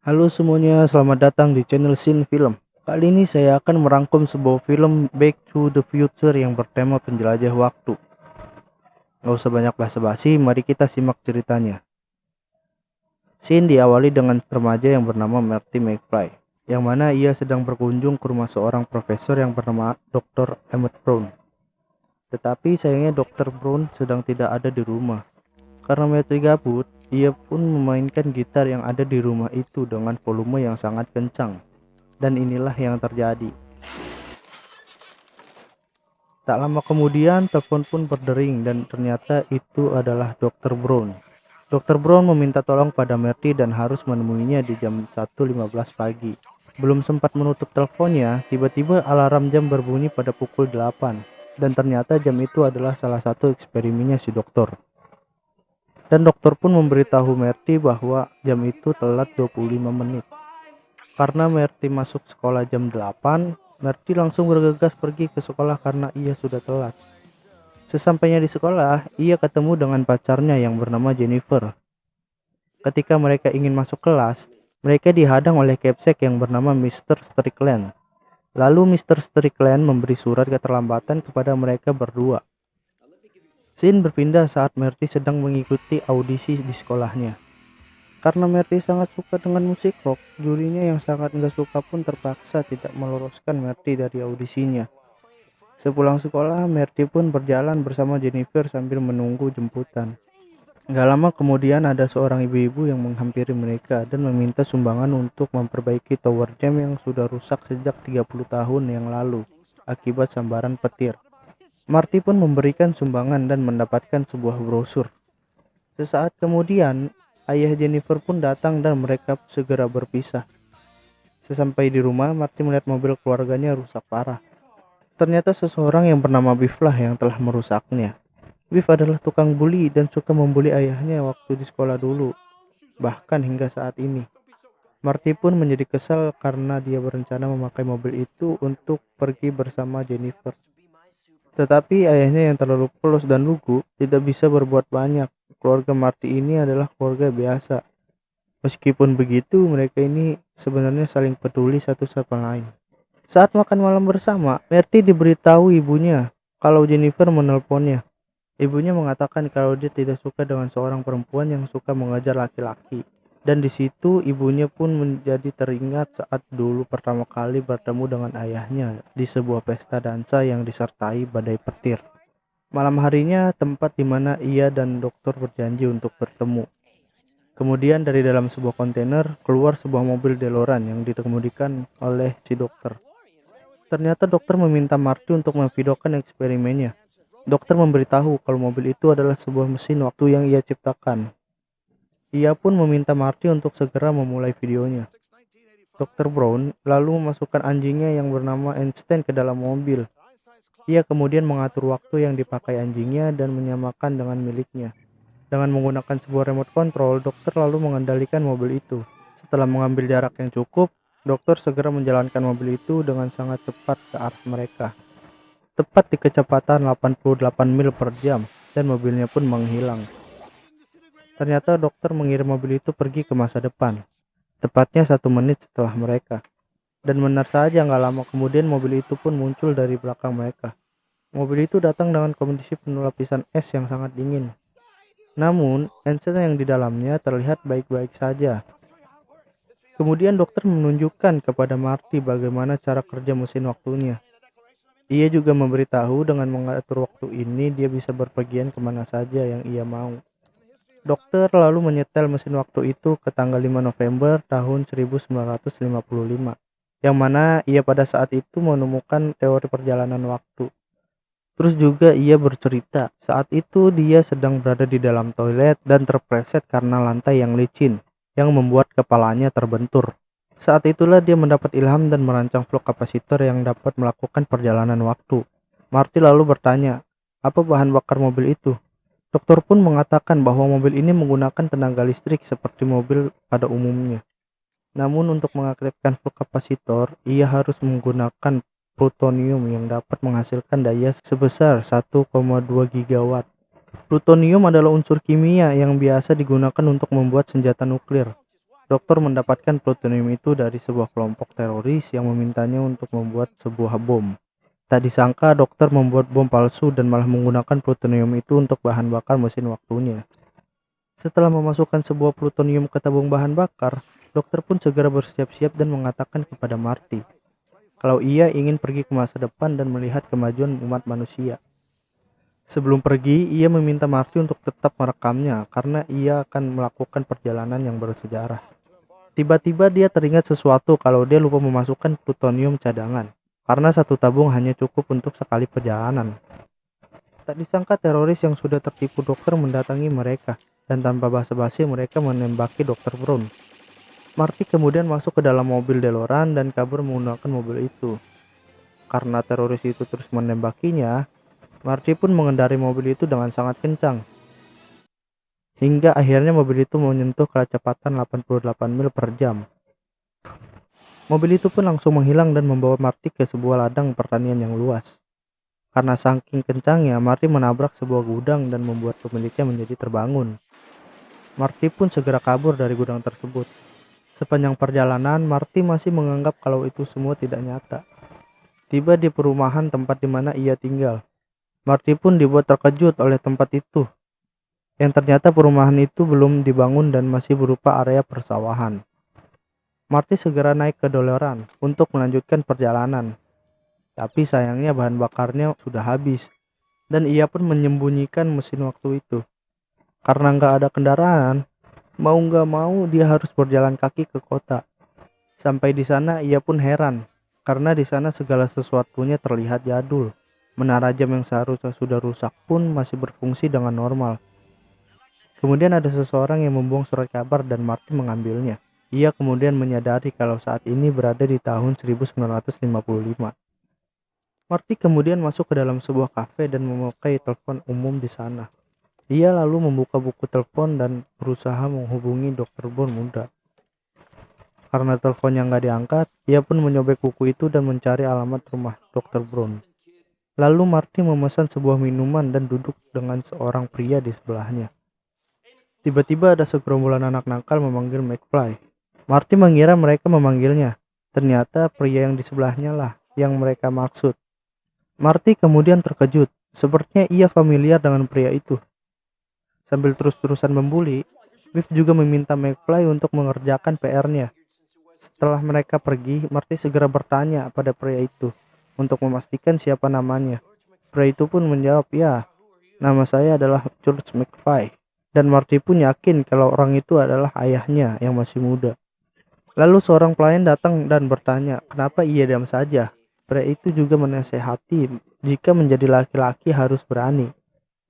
Halo semuanya, selamat datang di channel Scene Film. Kali ini saya akan merangkum sebuah film Back to the Future yang bertema penjelajah waktu. Gak usah banyak basa-basi, mari kita simak ceritanya. Scene diawali dengan remaja yang bernama Marty McFly, yang mana ia sedang berkunjung ke rumah seorang profesor yang bernama Dr. Emmett Brown. Tetapi sayangnya Dr. Brown sedang tidak ada di rumah. Karena Marty gabut, ia pun memainkan gitar yang ada di rumah itu dengan volume yang sangat kencang. Dan inilah yang terjadi. Tak lama kemudian telepon pun berdering dan ternyata itu adalah Dr. Brown. Dr. Brown meminta tolong pada Marty dan harus menemuinya di jam 1.15 pagi. Belum sempat menutup teleponnya, tiba-tiba alarm jam berbunyi pada pukul 8. Dan ternyata jam itu adalah salah satu eksperimennya si dokter. Dan dokter pun memberitahu Marty bahwa jam itu telat 25 menit. Karena Marty masuk sekolah jam 8, Marty langsung bergegas pergi ke sekolah karena ia sudah telat. Sesampainya di sekolah, ia ketemu dengan pacarnya yang bernama Jennifer. Ketika mereka ingin masuk kelas, mereka dihadang oleh Capsek yang bernama Mr. Strickland. Lalu Mr. Strickland memberi surat keterlambatan kepada mereka berdua. Scene berpindah saat Marty sedang mengikuti audisi di sekolahnya. Karena Marty sangat suka dengan musik rock, jurinya yang sangat nggak suka pun terpaksa tidak meloloskan Marty dari audisinya. Sepulang sekolah, Marty pun berjalan bersama Jennifer sambil menunggu jemputan. Gak lama kemudian ada seorang ibu-ibu yang menghampiri mereka dan meminta sumbangan untuk memperbaiki tower jam yang sudah rusak sejak 30 tahun yang lalu akibat sambaran petir. Marty pun memberikan sumbangan dan mendapatkan sebuah brosur. Sesaat kemudian, ayah Jennifer pun datang dan mereka segera berpisah. Sesampai di rumah, Marty melihat mobil keluarganya rusak parah. Ternyata seseorang yang bernama Biff lah yang telah merusaknya. Biff adalah tukang bully dan suka membuli ayahnya waktu di sekolah dulu, bahkan hingga saat ini. Marty pun menjadi kesal karena dia berencana memakai mobil itu untuk pergi bersama Jennifer. Tetapi ayahnya yang terlalu polos dan lugu tidak bisa berbuat banyak. Keluarga Marty ini adalah keluarga biasa. Meskipun begitu, mereka ini sebenarnya saling peduli satu sama lain. Saat makan malam bersama, Marty diberitahu ibunya kalau Jennifer menelponnya. Ibunya mengatakan kalau dia tidak suka dengan seorang perempuan yang suka mengejar laki-laki. Dan di situ ibunya pun menjadi teringat saat dulu pertama kali bertemu dengan ayahnya di sebuah pesta dansa yang disertai badai petir. Malam harinya tempat di mana ia dan dokter berjanji untuk bertemu. Kemudian dari dalam sebuah kontainer keluar sebuah mobil DeLorean yang dikemudikan oleh si dokter. Ternyata dokter meminta Marty untuk memvideokan eksperimennya. Dokter memberitahu kalau mobil itu adalah sebuah mesin waktu yang ia ciptakan. Ia pun meminta Marty untuk segera memulai videonya. Dr. Brown lalu memasukkan anjingnya yang bernama Einstein ke dalam mobil. Ia kemudian mengatur waktu yang dipakai anjingnya dan menyamakan dengan miliknya. Dengan menggunakan sebuah remote control, dokter lalu mengendalikan mobil itu. Setelah mengambil jarak yang cukup, dokter segera menjalankan mobil itu dengan sangat cepat ke arah mereka. Tepat di kecepatan 88 mil per jam, dan mobilnya pun menghilang. Ternyata dokter mengirim mobil itu pergi ke masa depan, tepatnya 1 menit setelah mereka. Dan benar saja gak lama kemudian mobil itu pun muncul dari belakang mereka. Mobil itu datang dengan kondisi penuh lapisan es yang sangat dingin. Namun, Einstein yang di dalamnya terlihat baik-baik saja. Kemudian dokter menunjukkan kepada Marty bagaimana cara kerja mesin waktunya. Ia juga memberitahu dengan mengatur waktu ini dia bisa berpergian kemana saja yang ia mau. Dokter lalu menyetel mesin waktu itu ke tanggal 5 November tahun 1955, yang mana ia pada saat itu menemukan teori perjalanan waktu. Terus juga ia bercerita, saat itu dia sedang berada di dalam toilet dan terpleset karena lantai yang licin, yang membuat kepalanya terbentur. Saat itulah dia mendapat ilham dan merancang flux kapasitor yang dapat melakukan perjalanan waktu. Marty lalu bertanya, apa bahan bakar mobil itu? Dokter pun mengatakan bahwa mobil ini menggunakan tenaga listrik seperti mobil pada umumnya. Namun untuk mengaktifkan flux kapasitor, ia harus menggunakan plutonium yang dapat menghasilkan daya sebesar 1,2 gigawatt. Plutonium adalah unsur kimia yang biasa digunakan untuk membuat senjata nuklir. Dokter mendapatkan plutonium itu dari sebuah kelompok teroris yang memintanya untuk membuat sebuah bom. Tak disangka dokter membuat bom palsu dan malah menggunakan plutonium itu untuk bahan bakar mesin waktunya. Setelah memasukkan sebuah plutonium ke tabung bahan bakar, dokter pun segera bersiap-siap dan mengatakan kepada Marty kalau ia ingin pergi ke masa depan dan melihat kemajuan umat manusia. Sebelum pergi, ia meminta Marty untuk tetap merekamnya karena ia akan melakukan perjalanan yang bersejarah. Tiba-tiba dia teringat sesuatu kalau dia lupa memasukkan plutonium cadangan, karena satu tabung hanya cukup untuk sekali perjalanan. Tak disangka teroris yang sudah tertipu dokter mendatangi mereka, dan tanpa basa-basi mereka menembaki Dr. Brown. Marty kemudian masuk ke dalam mobil DeLorean dan kabur menggunakan mobil itu. Karena teroris itu terus menembakinya, Marty pun mengendari mobil itu dengan sangat kencang. Hingga akhirnya mobil itu menyentuh kecepatan 88 mil per jam. Mobil itu pun langsung menghilang dan membawa Marty ke sebuah ladang pertanian yang luas. Karena saking kencangnya, Marty menabrak sebuah gudang dan membuat pemiliknya menjadi terbangun. Marty pun segera kabur dari gudang tersebut. Sepanjang perjalanan, Marty masih menganggap kalau itu semua tidak nyata. Tiba di perumahan tempat di mana ia tinggal. Marty pun dibuat terkejut oleh tempat itu, yang ternyata perumahan itu belum dibangun dan masih berupa area persawahan. Marty segera naik ke DeLorean untuk melanjutkan perjalanan. Tapi sayangnya bahan bakarnya sudah habis, dan ia pun menyembunyikan mesin waktu itu. Karena nggak ada kendaraan, mau nggak mau dia harus berjalan kaki ke kota. Sampai di sana ia pun heran, karena di sana segala sesuatunya terlihat jadul. Menara jam yang seharusnya sudah rusak pun masih berfungsi dengan normal. Kemudian ada seseorang yang membuang surat kabar dan Marty mengambilnya. Ia kemudian menyadari kalau saat ini berada di tahun 1955. Marty kemudian masuk ke dalam sebuah kafe dan memakai telepon umum di sana. Ia lalu membuka buku telepon dan berusaha menghubungi Dr. Brown muda. Karena teleponnya nggak diangkat, ia pun menyobek buku itu dan mencari alamat rumah Dr. Brown. Lalu Marty memesan sebuah minuman dan duduk dengan seorang pria di sebelahnya. Tiba-tiba ada segerombolan anak nakal memanggil McFly. Marty mengira mereka memanggilnya. Ternyata pria yang di sebelahnya lah yang mereka maksud. Marty kemudian terkejut. Sepertinya ia familiar dengan pria itu. Sambil terus-terusan membuli, Biff juga meminta McFly untuk mengerjakan PR-nya. Setelah mereka pergi, Marty segera bertanya pada pria itu untuk memastikan siapa namanya. Pria itu pun menjawab, "Ya, nama saya adalah George McFly." Dan Marty pun yakin kalau orang itu adalah ayahnya yang masih muda. Lalu seorang pelayan datang dan bertanya, kenapa ia diam saja. Pria itu juga menasehati jika menjadi laki-laki harus berani.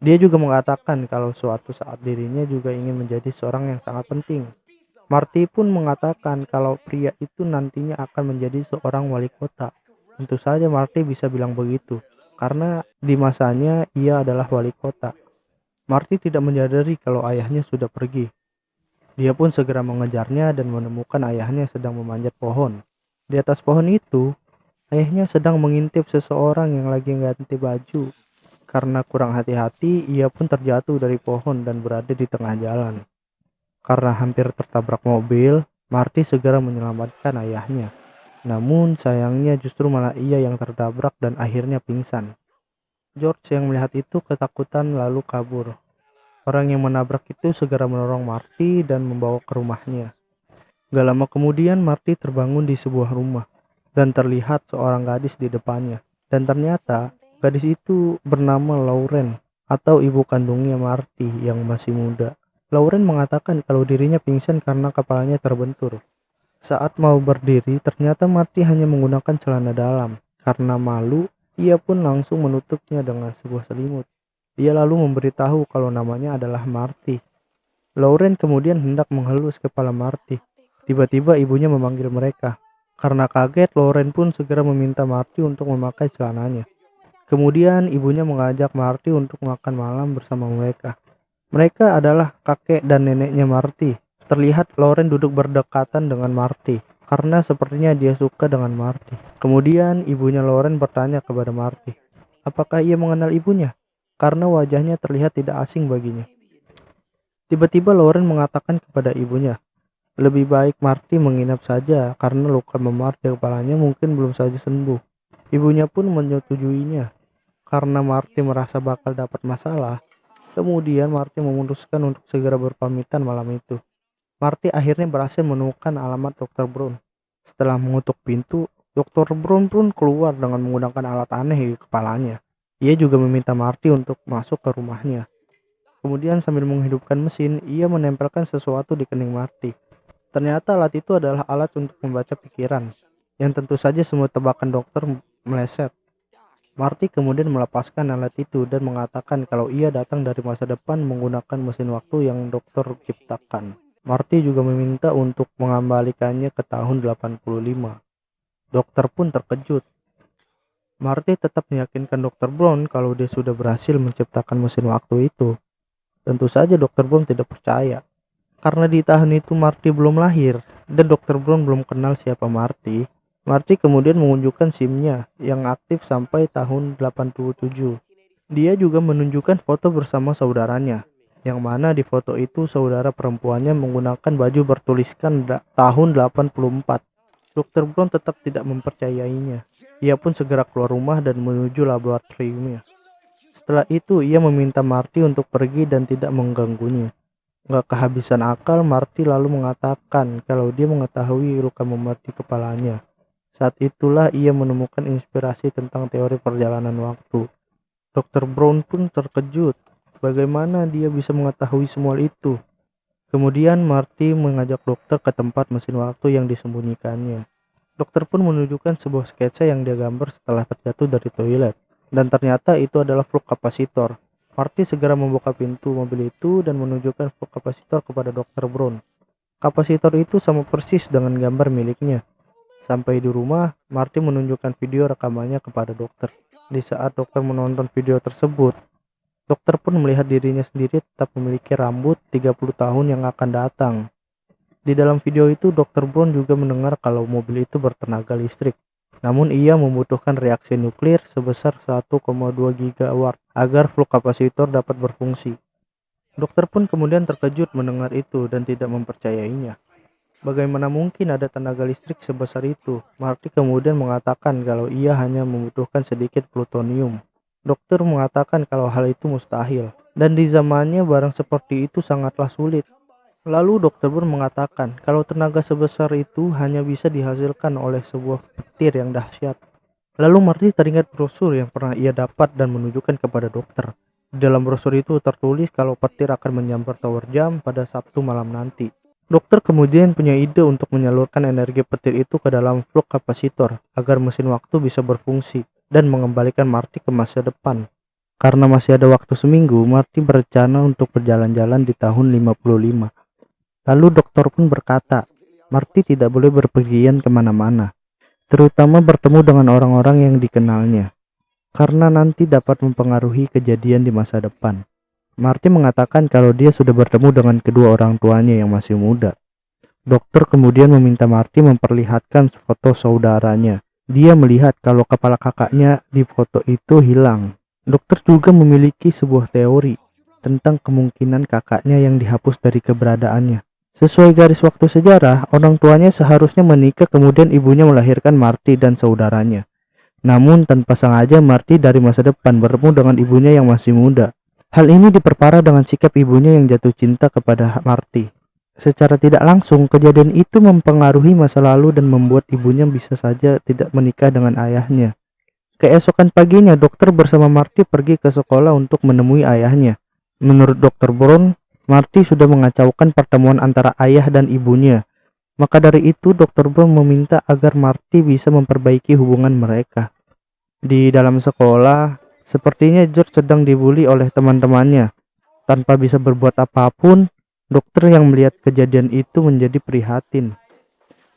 Dia juga mengatakan kalau suatu saat dirinya juga ingin menjadi seorang yang sangat penting. Marty pun mengatakan kalau pria itu nantinya akan menjadi seorang wali kota. Tentu saja Marty bisa bilang begitu, karena di masanya ia adalah wali kota. Marty tidak menyadari kalau ayahnya sudah pergi. Dia pun segera mengejarnya dan menemukan ayahnya sedang memanjat pohon. Di atas pohon itu, ayahnya sedang mengintip seseorang yang lagi ganti baju. Karena kurang hati-hati, ia pun terjatuh dari pohon dan berada di tengah jalan. Karena hampir tertabrak mobil, Marty segera menyelamatkan ayahnya. Namun sayangnya justru malah ia yang tertabrak dan akhirnya pingsan. George yang melihat itu ketakutan lalu kabur. Orang yang menabrak itu segera menolong Marty dan membawa ke rumahnya. Gak lama kemudian Marty terbangun di sebuah rumah dan terlihat seorang gadis di depannya. Dan ternyata gadis itu bernama Lauren atau ibu kandungnya Marty yang masih muda. Lauren mengatakan kalau dirinya pingsan karena kepalanya terbentur. Saat mau berdiri, ternyata Marty hanya menggunakan celana dalam. Karena malu, ia pun langsung menutupnya dengan sebuah selimut. Ia lalu memberitahu kalau namanya adalah Marty. Lauren kemudian hendak menghelus kepala Marty. Tiba-tiba ibunya memanggil mereka. Karena kaget, Lauren pun segera meminta Marty untuk memakai celananya. Kemudian ibunya mengajak Marty untuk makan malam bersama mereka. Mereka adalah kakek dan neneknya Marty. Terlihat Lauren duduk berdekatan dengan Marty, karena sepertinya dia suka dengan Marty. Kemudian ibunya Lauren bertanya kepada Marty, apakah ia mengenal ibunya? Karena wajahnya terlihat tidak asing baginya. Tiba-tiba Lauren mengatakan kepada ibunya, Lebih baik Marty menginap saja karena luka memar di kepalanya mungkin belum saja sembuh. Ibunya pun menyetujuinya. Karena Marty merasa bakal dapat masalah, kemudian Marty memutuskan untuk segera berpamitan malam itu. Marty akhirnya berhasil menemukan alamat Dr. Brown. Setelah mengetuk pintu, Dr. Brown pun keluar dengan menggunakan alat aneh di kepalanya. Ia juga meminta Marty untuk masuk ke rumahnya. Kemudian sambil menghidupkan mesin, ia menempelkan sesuatu di kening Marty. Ternyata alat itu adalah alat untuk membaca pikiran, yang tentu saja semua tebakan dokter meleset. Marty kemudian melepaskan alat itu dan mengatakan kalau ia datang dari masa depan menggunakan mesin waktu yang dokter ciptakan. Marty juga meminta untuk mengembalikannya ke tahun 85. Dokter pun terkejut. Marty tetap meyakinkan Dr. Brown kalau dia sudah berhasil menciptakan mesin waktu itu. Tentu saja Dr. Brown tidak percaya. Karena di tahun itu Marty belum lahir dan Dr. Brown belum kenal siapa Marty. Marty kemudian menunjukkan SIM-nya yang aktif sampai tahun 87. Dia juga menunjukkan foto bersama saudaranya, yang mana di foto itu saudara perempuannya menggunakan baju bertuliskan tahun 84. Dr. Brown tetap tidak mempercayainya. Ia pun segera keluar rumah dan menuju laboratoriumnya. Setelah itu ia meminta Marty untuk pergi dan tidak mengganggunya. Gak kehabisan akal, Marty lalu mengatakan kalau dia mengetahui luka memar di kepalanya. Saat itulah ia menemukan inspirasi tentang teori perjalanan waktu. Dr. Brown pun terkejut. Bagaimana dia bisa mengetahui semua itu? Kemudian Marty mengajak dokter ke tempat mesin waktu yang disembunyikannya. Dokter pun menunjukkan sebuah sketsa yang dia gambar setelah terjatuh dari toilet. Dan ternyata itu adalah flux kapasitor. Marty segera membuka pintu mobil itu dan menunjukkan flux kapasitor kepada Dr. Brown. Kapasitor itu sama persis dengan gambar miliknya. Sampai di rumah, Marty menunjukkan video rekamannya kepada dokter. Di saat dokter menonton video tersebut, dokter pun melihat dirinya sendiri tetap memiliki rambut 30 tahun yang akan datang. Di dalam video itu, Dr. Brown juga mendengar kalau mobil itu bertenaga listrik. Namun ia membutuhkan reaksi nuklir sebesar 1,2 gigawatt agar flux kapasitor dapat berfungsi. Dokter pun kemudian terkejut mendengar itu dan tidak mempercayainya. Bagaimana mungkin ada tenaga listrik sebesar itu? Marty kemudian mengatakan kalau ia hanya membutuhkan sedikit plutonium. Dokter mengatakan kalau hal itu mustahil, dan di zamannya barang seperti itu sangatlah sulit. Lalu Dr. Brown mengatakan kalau tenaga sebesar itu hanya bisa dihasilkan oleh sebuah petir yang dahsyat. Lalu Marty teringat brosur yang pernah ia dapat dan menunjukkan kepada dokter. Di dalam brosur itu tertulis kalau petir akan menyambar tower jam pada Sabtu malam nanti. Dokter kemudian punya ide untuk menyalurkan energi petir itu ke dalam flux kapasitor agar mesin waktu bisa berfungsi dan mengembalikan Marty ke masa depan. Karena masih ada waktu seminggu, Marty berencana untuk berjalan-jalan di tahun 55. Lalu dokter pun berkata, Marty tidak boleh berpergian kemana-mana, terutama bertemu dengan orang-orang yang dikenalnya, karena nanti dapat mempengaruhi kejadian di masa depan. Marty mengatakan kalau dia sudah bertemu dengan kedua orang tuanya yang masih muda. Dokter kemudian meminta Marty memperlihatkan foto saudaranya. Dia melihat kalau kepala kakaknya di foto itu hilang. Dokter juga memiliki sebuah teori tentang kemungkinan kakaknya yang dihapus dari keberadaannya. Sesuai garis waktu sejarah, orang tuanya seharusnya menikah kemudian ibunya melahirkan Marty dan saudaranya. Namun tanpa sengaja Marty dari masa depan bertemu dengan ibunya yang masih muda. Hal ini diperparah dengan sikap ibunya yang jatuh cinta kepada Marty. Secara tidak langsung, kejadian itu mempengaruhi masa lalu dan membuat ibunya bisa saja tidak menikah dengan ayahnya. Keesokan paginya, dokter bersama Marty pergi ke sekolah untuk menemui ayahnya. Menurut Dr. Brown, Marty sudah mengacaukan pertemuan antara ayah dan ibunya. Maka dari itu, Dr. Brown meminta agar Marty bisa memperbaiki hubungan mereka. Di dalam sekolah, sepertinya George sedang dibully oleh teman-temannya. Tanpa bisa berbuat apapun, dokter yang melihat kejadian itu menjadi prihatin.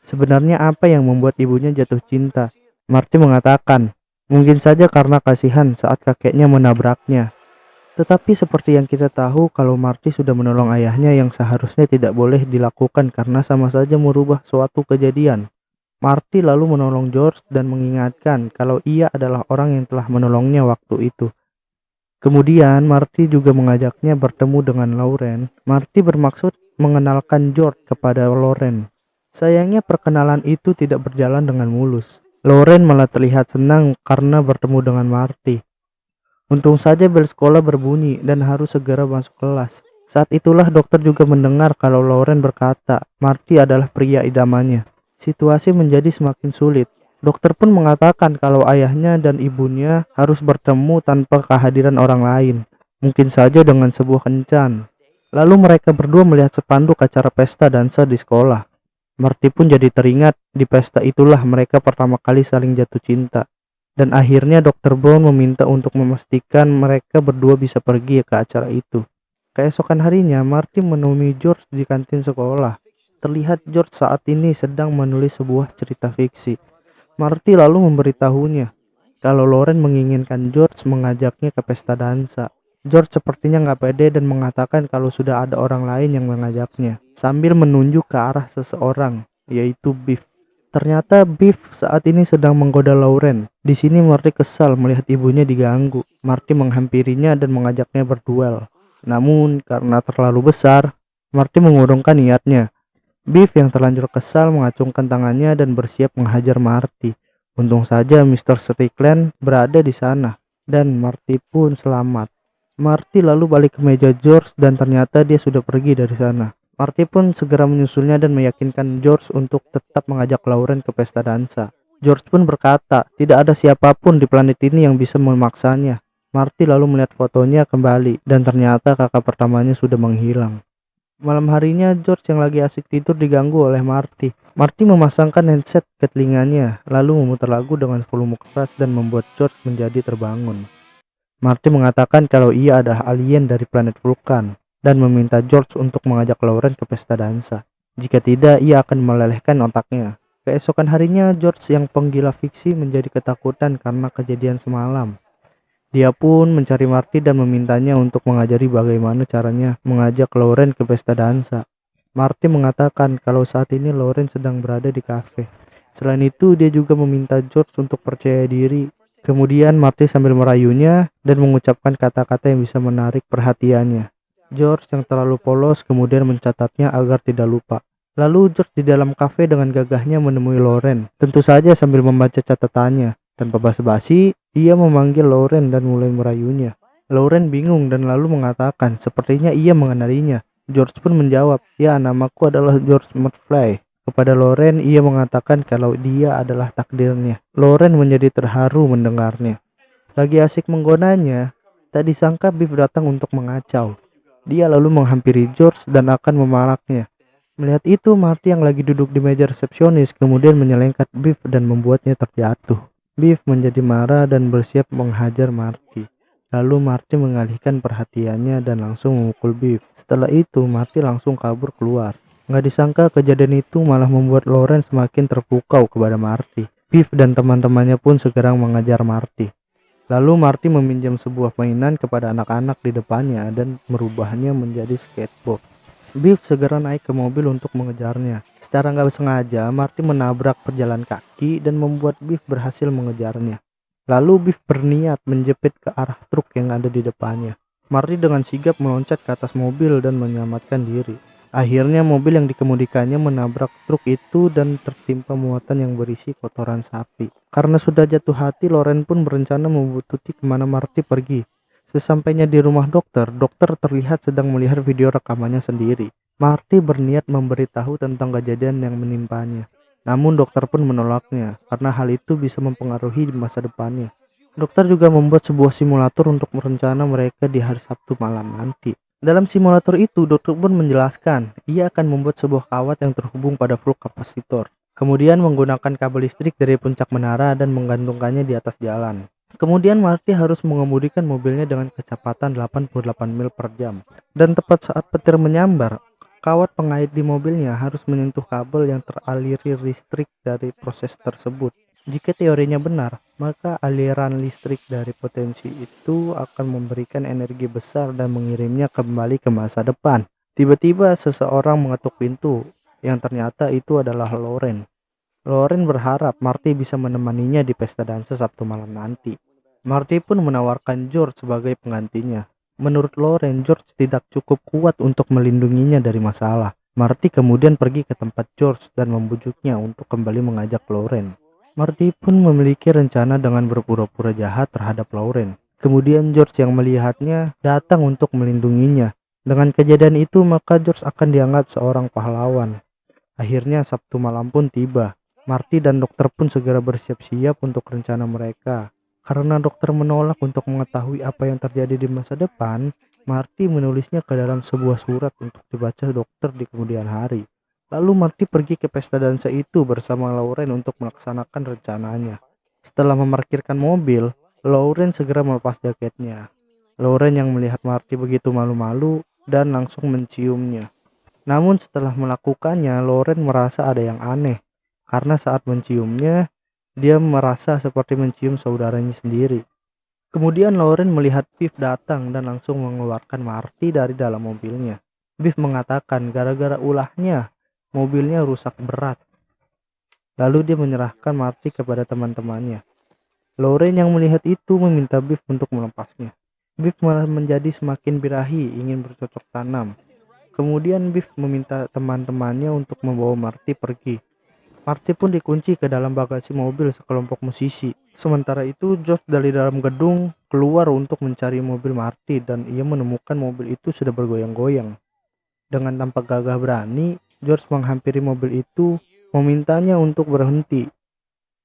Sebenarnya apa yang membuat ibunya jatuh cinta? Marty mengatakan, mungkin saja karena kasihan saat kakeknya menabraknya. Tetapi seperti yang kita tahu kalau Marty sudah menolong ayahnya yang seharusnya tidak boleh dilakukan karena sama saja merubah suatu kejadian. Marty lalu menolong George dan mengingatkan kalau ia adalah orang yang telah menolongnya waktu itu. Kemudian Marty juga mengajaknya bertemu dengan Lauren. Marty bermaksud mengenalkan George kepada Loren. Sayangnya perkenalan itu tidak berjalan dengan mulus. Loren malah terlihat senang karena bertemu dengan Marty. Untung saja bel sekolah berbunyi dan harus segera masuk kelas. Saat itulah dokter juga mendengar kalau Loren berkata Marty adalah pria idamannya. Situasi menjadi semakin sulit. Dokter pun mengatakan kalau ayahnya dan ibunya harus bertemu tanpa kehadiran orang lain. Mungkin saja dengan sebuah kencan. Lalu mereka berdua melihat spanduk acara pesta dansa di sekolah. Marty pun jadi teringat di pesta itulah mereka pertama kali saling jatuh cinta. Dan akhirnya Dr. Brown meminta untuk memastikan mereka berdua bisa pergi ke acara itu. Keesokan harinya, Marty menemui George di kantin sekolah. Terlihat George saat ini sedang menulis sebuah cerita fiksi. Marty lalu memberitahunya kalau Loren menginginkan George mengajaknya ke pesta dansa. George sepertinya nggak pede dan mengatakan kalau sudah ada orang lain yang mengajaknya, sambil menunjuk ke arah seseorang, yaitu Biff. Ternyata Biff saat ini sedang menggoda Lauren. Di sini Marty kesal melihat ibunya diganggu. Marty menghampirinya dan mengajaknya berduel. Namun karena terlalu besar, Marty mengurungkan niatnya. Biff yang terlanjur kesal mengacungkan tangannya dan bersiap menghajar Marty. Untung saja Mr. Strickland berada di sana dan Marty pun selamat. Marty lalu balik ke meja George dan ternyata dia sudah pergi dari sana. Marty pun segera menyusulnya dan meyakinkan George untuk tetap mengajak Lauren ke pesta dansa. George pun berkata, tidak ada siapapun di planet ini yang bisa memaksanya. Marty lalu melihat fotonya kembali dan ternyata kakak pertamanya sudah menghilang. Malam harinya George yang lagi asik tidur diganggu oleh Marty. Marty memasangkan headset ke telinganya, lalu memutar lagu dengan volume keras dan membuat George menjadi terbangun. Marty mengatakan kalau ia adalah alien dari planet Vulcan dan meminta George untuk mengajak Lauren ke pesta dansa. Jika tidak, ia akan melelehkan otaknya. Keesokan harinya, George yang penggila fiksi menjadi ketakutan karena kejadian semalam. Dia pun mencari Marty dan memintanya untuk mengajari bagaimana caranya mengajak Lauren ke pesta dansa. Marty mengatakan kalau saat ini Lauren sedang berada di kafe. Selain itu, dia juga meminta George untuk percaya diri. Kemudian Marty sambil merayunya dan mengucapkan kata-kata yang bisa menarik perhatiannya. George yang terlalu polos kemudian mencatatnya agar tidak lupa. Lalu George di dalam kafe dengan gagahnya menemui Lauren, tentu saja sambil membaca catatannya. Tanpa basa-basi, ia memanggil Lauren dan mulai merayunya. Lauren bingung dan lalu mengatakan sepertinya ia mengenalinya. George pun menjawab, ya namaku adalah George Murphy. Kepada Lauren, ia mengatakan kalau dia adalah takdirnya. Lauren menjadi terharu mendengarnya. Lagi asik menggonanya, tak disangka Biff datang untuk mengacau. Dia lalu menghampiri George dan akan memalaknya. Melihat itu, Marty yang lagi duduk di meja resepsionis kemudian menyelengkat Biff dan membuatnya terjatuh. Biff menjadi marah dan bersiap menghajar Marty. Lalu Marty mengalihkan perhatiannya dan langsung memukul Biff. Setelah itu, Marty langsung kabur keluar. Nggak disangka kejadian itu malah membuat Lauren semakin terpukau kepada Marty. Biff dan teman-temannya pun segera mengejar Marty. Lalu Marty meminjam sebuah mainan kepada anak-anak di depannya dan merubahnya menjadi skateboard. Biff segera naik ke mobil untuk mengejarnya. Secara nggak sengaja, Marty menabrak pejalan kaki dan membuat Biff berhasil mengejarnya. Lalu Biff berniat menjepit ke arah truk yang ada di depannya. Marty dengan sigap meloncat ke atas mobil dan menyelamatkan diri. Akhirnya mobil yang dikemudikannya menabrak truk itu dan tertimpa muatan yang berisi kotoran sapi. Karena sudah jatuh hati, Lauren pun berencana membuntuti kemana Marty pergi. Sesampainya di rumah dokter terlihat sedang melihat video rekamannya sendiri. Marty berniat memberitahu tentang kejadian yang menimpanya. Namun dokter pun menolaknya karena hal itu bisa mempengaruhi di masa depannya. Dokter juga membuat sebuah simulator untuk merencana mereka di hari Sabtu malam nanti. Dalam simulator itu, dokter pun menjelaskan ia akan membuat sebuah kawat yang terhubung pada flux kapasitor. Kemudian menggunakan kabel listrik dari puncak menara dan menggantungkannya di atas jalan. Kemudian Marty harus mengemudikan mobilnya dengan kecepatan 88 mil per jam. Dan tepat saat petir menyambar, kawat pengait di mobilnya harus menyentuh kabel yang teraliri listrik dari proses tersebut. Jika teorinya benar, maka aliran listrik dari potensi itu akan memberikan energi besar dan mengirimnya kembali ke masa depan. Tiba-tiba seseorang mengetuk pintu, yang ternyata itu adalah Lauren. Lauren berharap Marty bisa menemaninya di pesta dansa Sabtu malam nanti. Marty pun menawarkan George sebagai penggantinya. Menurut Lauren, George tidak cukup kuat untuk melindunginya dari masalah. Marty kemudian pergi ke tempat George dan membujuknya untuk kembali mengajak Lauren. Marty pun memiliki rencana dengan berpura-pura jahat terhadap Lauren. Kemudian George yang melihatnya datang untuk melindunginya. Dengan kejadian itu maka George akan dianggap seorang pahlawan. Akhirnya Sabtu malam pun tiba. Marty dan dokter pun segera bersiap-siap untuk rencana mereka. Karena dokter menolak untuk mengetahui apa yang terjadi di masa depan, Marty menulisnya ke dalam sebuah surat untuk dibaca dokter di kemudian hari. Lalu Marty pergi ke pesta dansa itu bersama Lauren untuk melaksanakan rencananya. Setelah memarkirkan mobil, Lauren segera melepas jaketnya. Lauren yang melihat Marty begitu malu-malu dan langsung menciumnya. Namun setelah melakukannya, Lauren merasa ada yang aneh. Karena saat menciumnya, dia merasa seperti mencium saudaranya sendiri. Kemudian Lauren melihat Biff datang dan langsung mengeluarkan Marty dari dalam mobilnya. Biff mengatakan gara-gara ulahnya, mobilnya rusak berat. Lalu dia menyerahkan Marty kepada teman-temannya. Lauren yang melihat itu meminta Biff untuk melepasnya. Biff malah menjadi semakin birahi ingin bercocok tanam. Kemudian Biff meminta teman-temannya untuk membawa Marty pergi. Marty pun dikunci ke dalam bagasi mobil sekelompok musisi. Sementara itu George dari dalam gedung keluar untuk mencari mobil Marty dan ia menemukan mobil itu sudah bergoyang-goyang. Dengan tampak gagah berani, George menghampiri mobil itu memintanya untuk berhenti.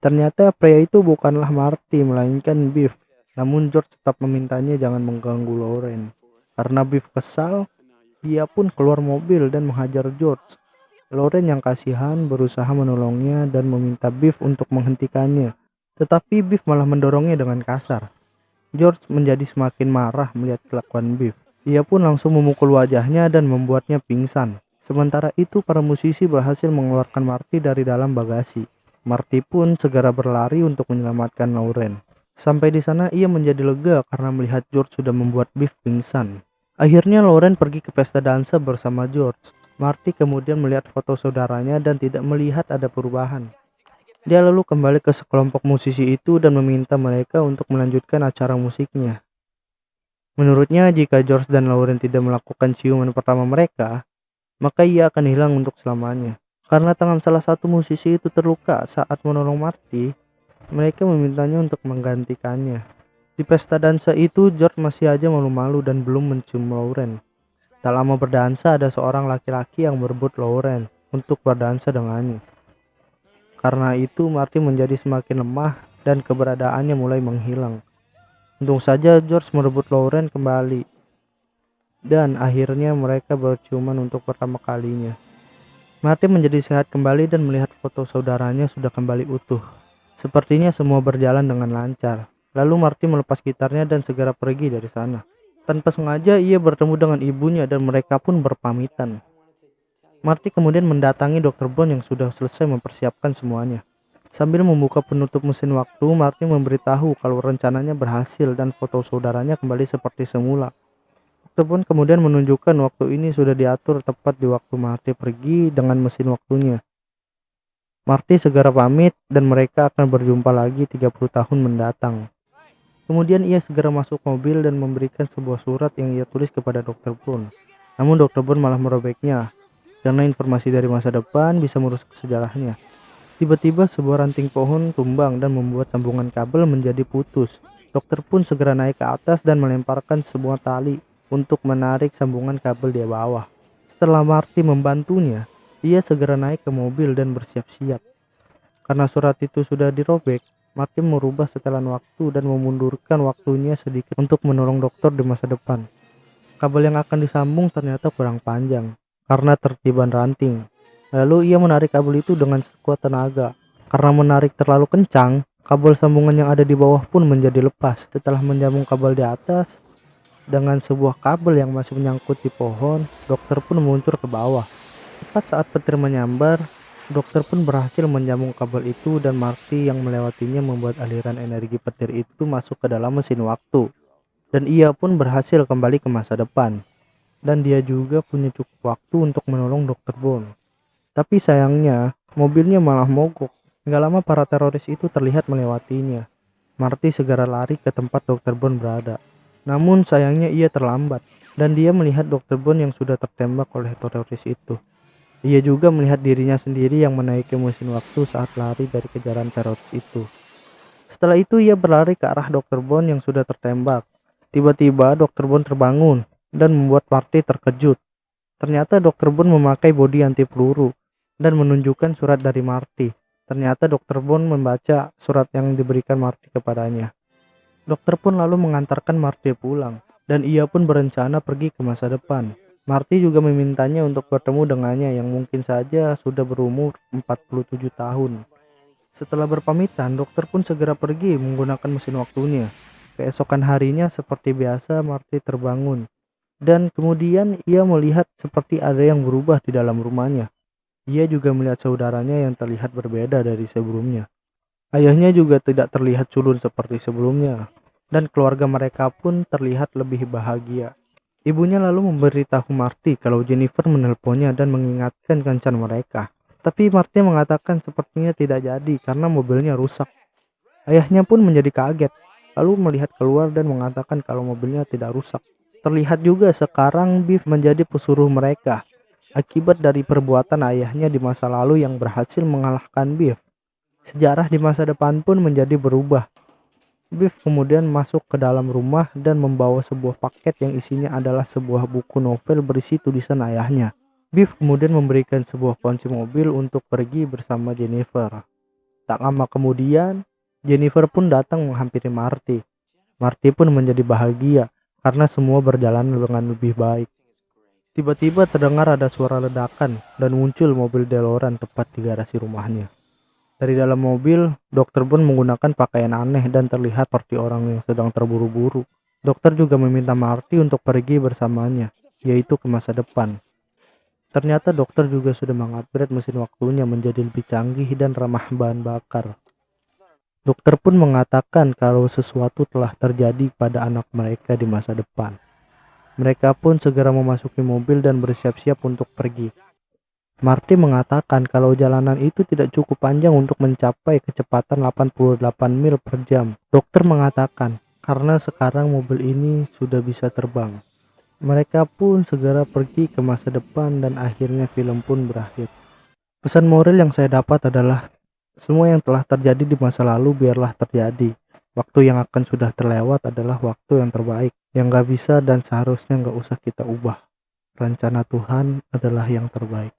Ternyata pria itu bukanlah Marty melainkan Biff. Namun George tetap memintanya jangan mengganggu Lauren. Karena Biff kesal, dia pun keluar mobil dan menghajar George. Lauren yang kasihan berusaha menolongnya dan meminta Biff untuk menghentikannya. Tetapi Biff malah mendorongnya dengan kasar. George menjadi semakin marah melihat kelakuan Biff. Ia pun langsung memukul wajahnya dan membuatnya pingsan. Sementara itu para musisi berhasil mengeluarkan Marty dari dalam bagasi. Marty pun segera berlari untuk menyelamatkan Lauren. Sampai di sana ia menjadi lega karena melihat George sudah membuat Biff pingsan. Akhirnya Lauren pergi ke pesta dansa bersama George. Marty kemudian melihat foto saudaranya dan tidak melihat ada perubahan. Dia lalu kembali ke sekelompok musisi itu dan meminta mereka untuk melanjutkan acara musiknya. Menurutnya jika George dan Lauren tidak melakukan ciuman pertama mereka, maka ia akan hilang untuk selamanya. Karena tangan salah satu musisi itu terluka saat menolong Marty, mereka memintanya untuk menggantikannya. Di pesta dansa itu George masih aja malu-malu dan belum mencium Lauren. Tak lama berdansa ada seorang laki-laki yang merebut Lauren untuk berdansa dengannya. Karena itu Marty menjadi semakin lemah dan keberadaannya mulai menghilang. Untung saja George merebut Lauren kembali. Dan akhirnya mereka berciuman untuk pertama kalinya. Marty menjadi sehat kembali dan melihat foto saudaranya sudah kembali utuh. Sepertinya semua berjalan dengan lancar. Lalu Marty melepas gitarnya dan segera pergi dari sana. Tanpa sengaja ia bertemu dengan ibunya dan mereka pun berpamitan. Marty kemudian mendatangi Dr. Brown yang sudah selesai mempersiapkan semuanya. Sambil membuka penutup mesin waktu, Marty memberitahu kalau rencananya berhasil dan foto saudaranya kembali seperti semula. Dr. Brown kemudian menunjukkan waktu ini sudah diatur tepat di waktu Marty pergi dengan mesin waktunya. Marty segera pamit dan mereka akan berjumpa lagi 30 tahun mendatang. Kemudian ia segera masuk mobil dan memberikan sebuah surat yang ia tulis kepada Dr. Brown. Namun Dr. Brown malah merobeknya, karena informasi dari masa depan bisa merusak sejarahnya. Tiba-tiba sebuah ranting pohon tumbang dan membuat sambungan kabel menjadi putus. Dokter pun segera naik ke atas dan melemparkan sebuah tali untuk menarik sambungan kabel di bawah. Setelah Marty membantunya, ia segera naik ke mobil dan bersiap-siap. Karena surat itu sudah dirobek, Marty merubah setelan waktu dan memundurkan waktunya sedikit untuk menolong dokter di masa depan. Kabel yang akan disambung ternyata kurang panjang karena tertiban ranting. Lalu ia menarik kabel itu dengan sekuat tenaga. Karena menarik terlalu kencang, kabel sambungan yang ada di bawah pun menjadi lepas. Setelah menyambung kabel di atas dengan sebuah kabel yang masih menyangkut di pohon, dokter pun meluncur ke bawah. Tepat saat petir menyambar, dokter pun berhasil menyambung kabel itu dan Marty yang melewatinya membuat aliran energi petir itu masuk ke dalam mesin waktu. Dan ia pun berhasil kembali ke masa depan. Dan dia juga punya cukup waktu untuk menolong Dr. Brown. Tapi sayangnya, mobilnya malah mogok. Gak lama para teroris itu terlihat melewatinya. Marty segera lari ke tempat Dr. Brown berada. Namun sayangnya ia terlambat, dan dia melihat Dr. Bond yang sudah tertembak oleh teroris itu. Ia juga melihat dirinya sendiri yang menaiki mesin waktu saat lari dari kejaran teroris itu. Setelah itu ia berlari ke arah Dr. Bond yang sudah tertembak. Tiba-tiba Dr. Bond terbangun dan membuat Marty terkejut. Ternyata Dr. Bond memakai bodi anti peluru dan menunjukkan surat dari Marty. Ternyata Dr. Bond membaca surat yang diberikan Marty kepadanya. Dokter pun lalu mengantarkan Marty pulang, dan ia pun berencana pergi ke masa depan. Marty juga memintanya untuk bertemu dengannya yang mungkin saja sudah berumur 47 tahun. Setelah berpamitan, dokter pun segera pergi menggunakan mesin waktunya. Keesokan harinya seperti biasa Marty terbangun, dan kemudian ia melihat seperti ada yang berubah di dalam rumahnya. Ia juga melihat saudaranya yang terlihat berbeda dari sebelumnya. Ayahnya juga tidak terlihat culun seperti sebelumnya, dan keluarga mereka pun terlihat lebih bahagia. Ibunya lalu memberitahu Marty kalau Jennifer menelponnya dan mengingatkan kencan mereka. Tapi Marty mengatakan sepertinya tidak jadi karena mobilnya rusak. Ayahnya pun menjadi kaget, lalu melihat keluar dan mengatakan kalau mobilnya tidak rusak. Terlihat juga sekarang Biff menjadi pesuruh mereka, akibat dari perbuatan ayahnya di masa lalu yang berhasil mengalahkan Biff. Sejarah di masa depan pun menjadi berubah. Biff kemudian masuk ke dalam rumah dan membawa sebuah paket yang isinya adalah sebuah buku novel berisi tulisan ayahnya. Biff kemudian memberikan sebuah kunci mobil untuk pergi bersama Jennifer. Tak lama kemudian, Jennifer pun datang menghampiri Marty. Marty pun menjadi bahagia karena semua berjalan dengan lebih baik. Tiba-tiba terdengar ada suara ledakan dan muncul mobil DeLorean tepat di garasi rumahnya. Dari dalam mobil, Dokter Bond menggunakan pakaian aneh dan terlihat seperti orang yang sedang terburu-buru. Dokter juga meminta Marty untuk pergi bersamanya, yaitu ke masa depan. Ternyata dokter juga sudah mengupgrade mesin waktunya menjadi lebih canggih dan ramah bahan bakar. Dokter pun mengatakan kalau sesuatu telah terjadi pada anak mereka di masa depan. Mereka pun segera memasuki mobil dan bersiap-siap untuk pergi. Marty mengatakan kalau jalanan itu tidak cukup panjang untuk mencapai kecepatan 88 mil per jam. Dokter mengatakan karena sekarang mobil ini sudah bisa terbang. Mereka pun segera pergi ke masa depan dan akhirnya film pun berakhir. Pesan moral yang saya dapat adalah semua yang telah terjadi di masa lalu biarlah terjadi. Waktu yang akan sudah terlewat adalah waktu yang terbaik, yang gak bisa dan seharusnya gak usah kita ubah. Rencana Tuhan adalah yang terbaik.